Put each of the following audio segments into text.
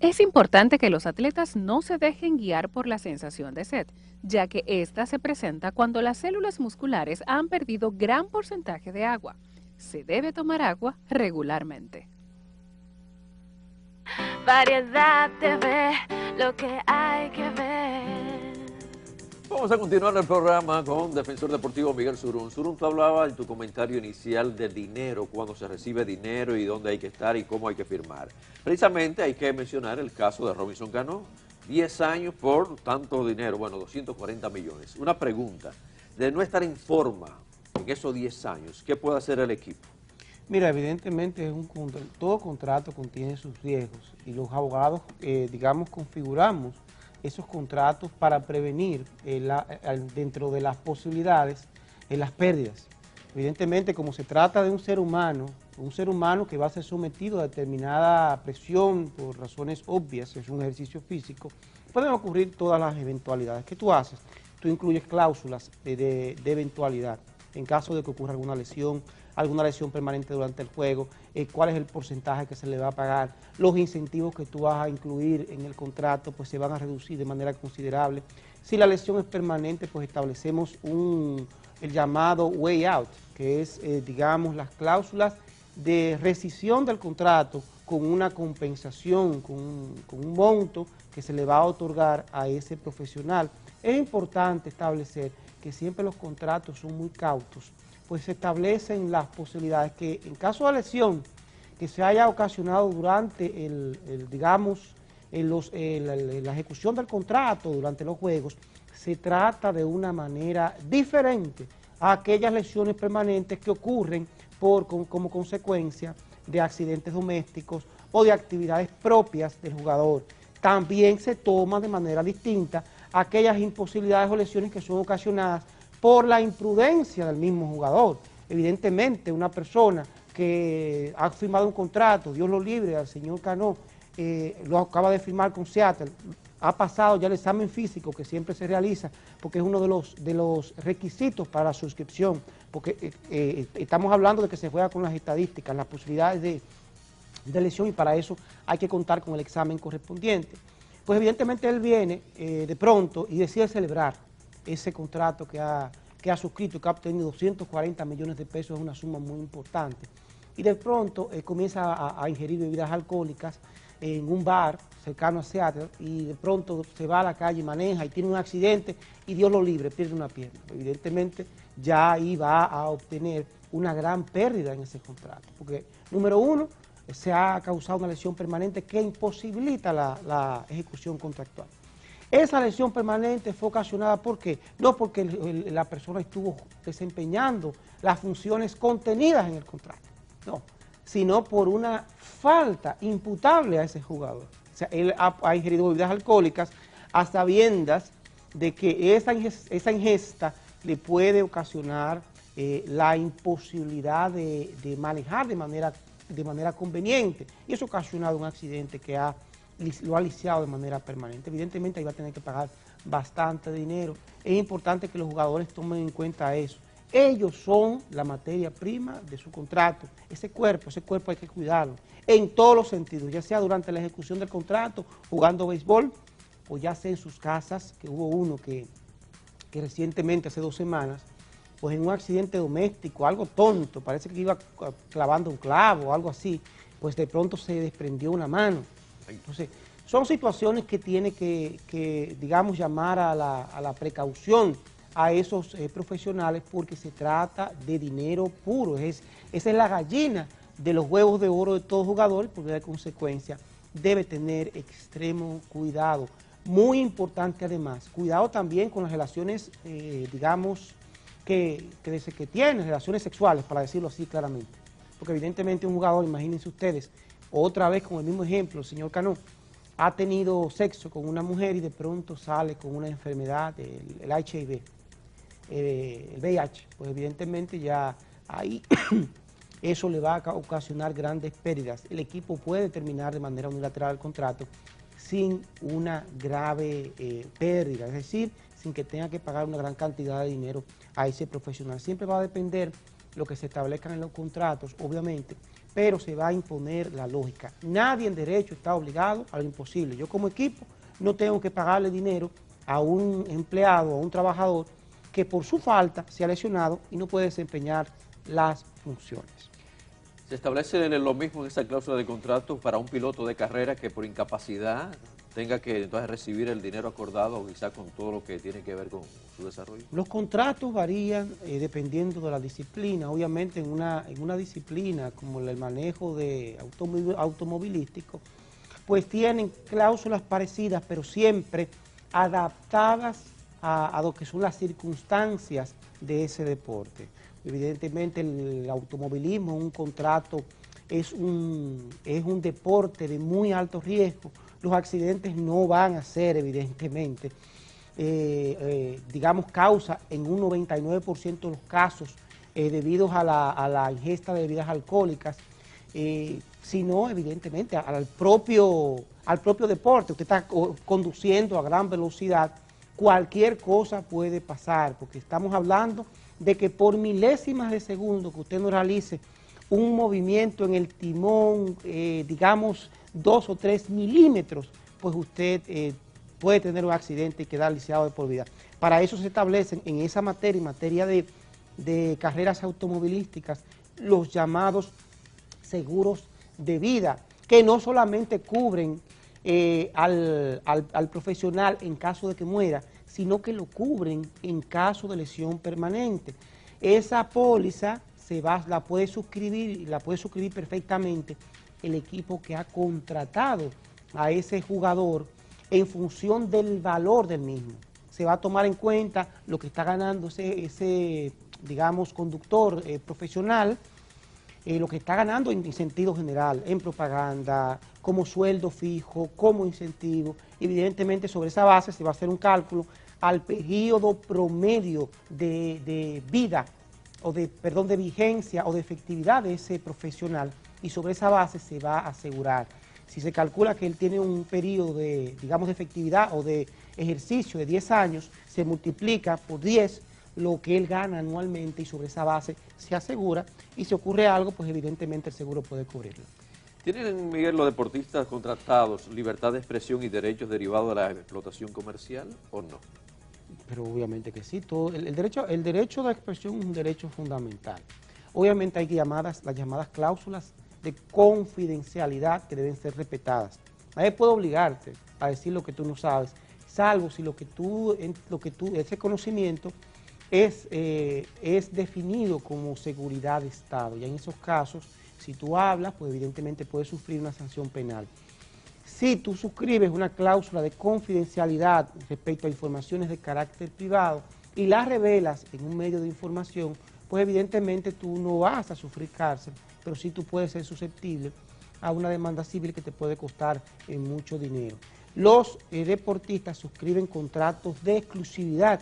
Es importante que los atletas no se dejen guiar por la sensación de sed, ya que esta se presenta cuando las células musculares han perdido gran porcentaje de agua. Se debe tomar agua regularmente. Variedad TV, lo que hay que ver. Vamos a continuar el programa con Defensor Deportivo Miguel Surún. Surún, tú hablabas en tu comentario inicial de dinero, cuando se recibe dinero y dónde hay que estar y cómo hay que firmar. Precisamente hay que mencionar el caso de Robinson Cano, 10 años por tanto dinero, bueno, 240 millones. Una pregunta, de no estar en forma en esos 10 años, ¿qué puede hacer el equipo? Mira, evidentemente todo contrato contiene sus riesgos y los abogados, digamos, configuramos esos contratos para prevenir dentro de las posibilidades las pérdidas. Evidentemente, como se trata de un ser humano que va a ser sometido a determinada presión por razones obvias, es un ejercicio físico, pueden ocurrir todas las eventualidades. ¿Qué tú haces? Tú incluyes cláusulas de eventualidad en caso de que ocurra alguna lesión permanente durante el juego, cuál es el porcentaje que se le va a pagar, los incentivos que tú vas a incluir en el contrato pues se van a reducir de manera considerable. Si la lesión es permanente, pues establecemos el llamado way out, que es, digamos, las cláusulas de rescisión del contrato con una compensación, con un monto que se le va a otorgar a ese profesional. Es importante establecer que siempre los contratos son muy cautos, pues se establecen las posibilidades que en caso de lesión que se haya ocasionado durante la ejecución del contrato, durante los juegos, se trata de una manera diferente a aquellas lesiones permanentes que ocurren como consecuencia de accidentes domésticos o de actividades propias del jugador. También se toma de manera distinta aquellas imposibilidades o lesiones que son ocasionadas por la imprudencia del mismo jugador. Evidentemente, una persona que ha firmado un contrato, Dios lo libre, al señor Cano, lo acaba de firmar con Seattle, ha pasado ya el examen físico que siempre se realiza, porque es uno de los requisitos para la suscripción, porque estamos hablando de que se juega con las estadísticas, las posibilidades de lesión, y para eso hay que contar con el examen correspondiente. Pues evidentemente él viene de pronto y decide celebrar ese contrato que ha suscrito, que ha obtenido 240 millones de pesos, es una suma muy importante. Y de pronto comienza a ingerir bebidas alcohólicas en un bar cercano a Seattle, y de pronto se va a la calle, maneja y tiene un accidente y Dios lo libre, pierde una pierna. Evidentemente ya ahí va a obtener una gran pérdida en ese contrato, porque número uno, se ha causado una lesión permanente que imposibilita la ejecución contractual. Esa lesión permanente fue ocasionada ¿por qué? No porque la persona estuvo desempeñando las funciones contenidas en el contrato, no, sino por una falta imputable a ese jugador. O sea, él ha ingerido bebidas alcohólicas a sabiendas de que esa ingesta le puede ocasionar la imposibilidad de manejar de manera conveniente, y eso ha ocasionado un accidente que lo ha lisiado de manera permanente. Evidentemente ahí va a tener que pagar bastante dinero. Es importante que los jugadores tomen en cuenta eso. Ellos son la materia prima de su contrato. Ese cuerpo hay que cuidarlo en todos los sentidos, ya sea durante la ejecución del contrato, jugando béisbol, o ya sea en sus casas, que hubo uno que recientemente, hace 2 semanas, pues en un accidente doméstico, algo tonto, parece que iba clavando un clavo o algo así, pues de pronto se desprendió una mano. Entonces, son situaciones que tiene que digamos, llamar a la precaución a esos profesionales, porque se trata de dinero puro. Esa es la gallina de los huevos de oro de todo jugador, porque de consecuencia debe tener extremo cuidado. Muy importante además, cuidado también con las relaciones, digamos, que tiene, relaciones sexuales, para decirlo así claramente. Porque evidentemente un jugador, imagínense ustedes, otra vez con el mismo ejemplo, el señor Cano, ha tenido sexo con una mujer y de pronto sale con una enfermedad, el HIV, el VIH, pues evidentemente ya ahí eso le va a ocasionar grandes pérdidas. El equipo puede terminar de manera unilateral el contrato sin una grave pérdida, es decir, sin que tenga que pagar una gran cantidad de dinero a ese profesional. Siempre va a depender lo que se establezcan en los contratos, obviamente, pero se va a imponer la lógica. Nadie en derecho está obligado a lo imposible. Yo como equipo no tengo que pagarle dinero a un empleado, a un trabajador que por su falta se ha lesionado y no puede desempeñar las funciones. ¿Se establece lo mismo en esa cláusula de contrato para un piloto de carrera que por incapacidad tenga que entonces recibir el dinero acordado, quizá con todo lo que tiene que ver con su desarrollo? Los contratos varían dependiendo de la disciplina. Obviamente en una disciplina como el manejo de automovilístico, pues tienen cláusulas parecidas, pero siempre adaptadas a lo que son las circunstancias de ese deporte. Evidentemente el automovilismo, un contrato, es un deporte de muy alto riesgo. Los accidentes no van a ser, evidentemente, digamos, causa en un 99% de los casos debido a la ingesta de bebidas alcohólicas, sino, evidentemente, al propio deporte. Usted está conduciendo a gran velocidad, cualquier cosa puede pasar, porque estamos hablando de que por milésimas de segundo que usted no realice un movimiento en el timón, digamos 2 o 3 milímetros, pues usted puede tener un accidente y quedar lisiado de por vida. Para eso se establecen en esa materia, en materia de carreras automovilísticas, los llamados seguros de vida, que no solamente cubren al profesional en caso de que muera, sino que lo cubren en caso de lesión permanente. Esa póliza la puede suscribir perfectamente el equipo que ha contratado a ese jugador en función del valor del mismo. Se va a tomar en cuenta lo que está ganando ese digamos, conductor profesional, lo que está ganando en sentido general, en propaganda, como sueldo fijo, como incentivo. Evidentemente sobre esa base se va a hacer un cálculo al periodo promedio de vida, de vigencia o de efectividad de ese profesional, y sobre esa base se va a asegurar. Si se calcula que él tiene un periodo de efectividad o de ejercicio de 10 años, se multiplica por 10 lo que él gana anualmente y sobre esa base se asegura, y si ocurre algo, pues evidentemente el seguro puede cubrirlo. ¿Tienen, Miguel, los deportistas contratados libertad de expresión y derechos derivados de la explotación comercial o no? Pero obviamente que sí, el derecho de expresión es un derecho fundamental. Obviamente hay las llamadas cláusulas de confidencialidad que deben ser respetadas. Nadie puede obligarte a decir lo que tú no sabes, salvo si ese conocimiento es definido como seguridad de Estado. Y en esos casos, si tú hablas, pues evidentemente puedes sufrir una sanción penal. Si tú suscribes una cláusula de confidencialidad respecto a informaciones de carácter privado y las revelas en un medio de información, pues evidentemente tú no vas a sufrir cárcel, pero sí tú puedes ser susceptible a una demanda civil que te puede costar mucho dinero. Los deportistas suscriben contratos de exclusividad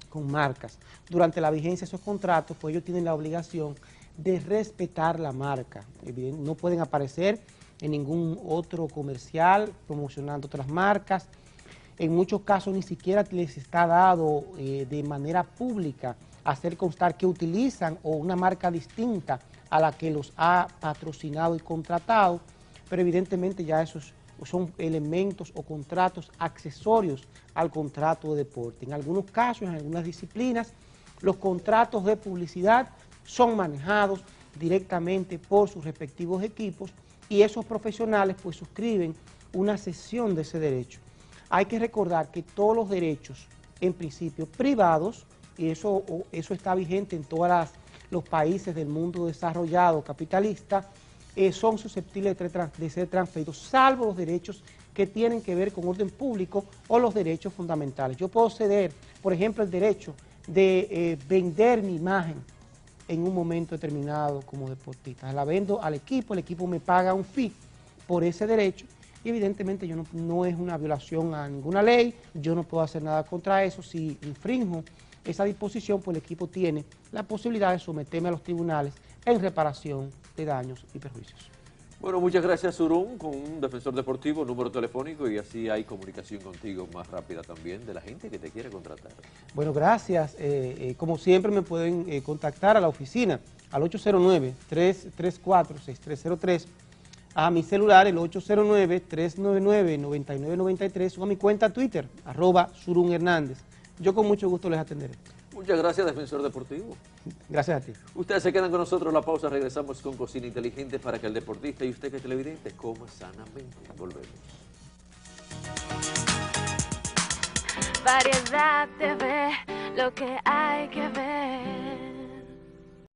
con marcas. Durante la vigencia de esos contratos, pues ellos tienen la obligación de respetar la marca. No pueden aparecer en ningún otro comercial promocionando otras marcas. En muchos casos ni siquiera les está dado de manera pública hacer constar que utilizan o una marca distinta a la que los ha patrocinado y contratado, pero evidentemente ya esos son elementos o contratos accesorios al contrato de deporte. En algunos casos, en algunas disciplinas, los contratos de publicidad son manejados directamente por sus respectivos equipos y esos profesionales pues suscriben una cesión de ese derecho. Hay que recordar que todos los derechos, en principio privados, y eso está vigente en todos los países del mundo desarrollado capitalista, son susceptibles de ser transferidos, salvo los derechos que tienen que ver con orden público o los derechos fundamentales. Yo puedo ceder, por ejemplo, el derecho de vender mi imagen en un momento determinado como deportista. La vendo al equipo, el equipo me paga un fee por ese derecho y evidentemente yo no es una violación a ninguna ley, yo no puedo hacer nada contra eso. Si infrinjo esa disposición, pues el equipo tiene la posibilidad de someterme a los tribunales en reparación de daños y perjuicios. Bueno, muchas gracias, Surún, con un defensor deportivo, número telefónico, y así hay comunicación contigo más rápida también de la gente que te quiere contratar. Bueno, gracias. Como siempre me pueden contactar a la oficina al 809-334-6303, a mi celular el 809-399-9993 o a mi cuenta Twitter, @surunhernández. Yo con mucho gusto les atenderé. Muchas gracias, defensor deportivo. Gracias a ti. Ustedes se quedan con nosotros, la pausa, regresamos con Cocina Inteligente para que el deportista y usted que es televidente coma sanamente. Volvemos. Variedad TV, lo que hay que ver.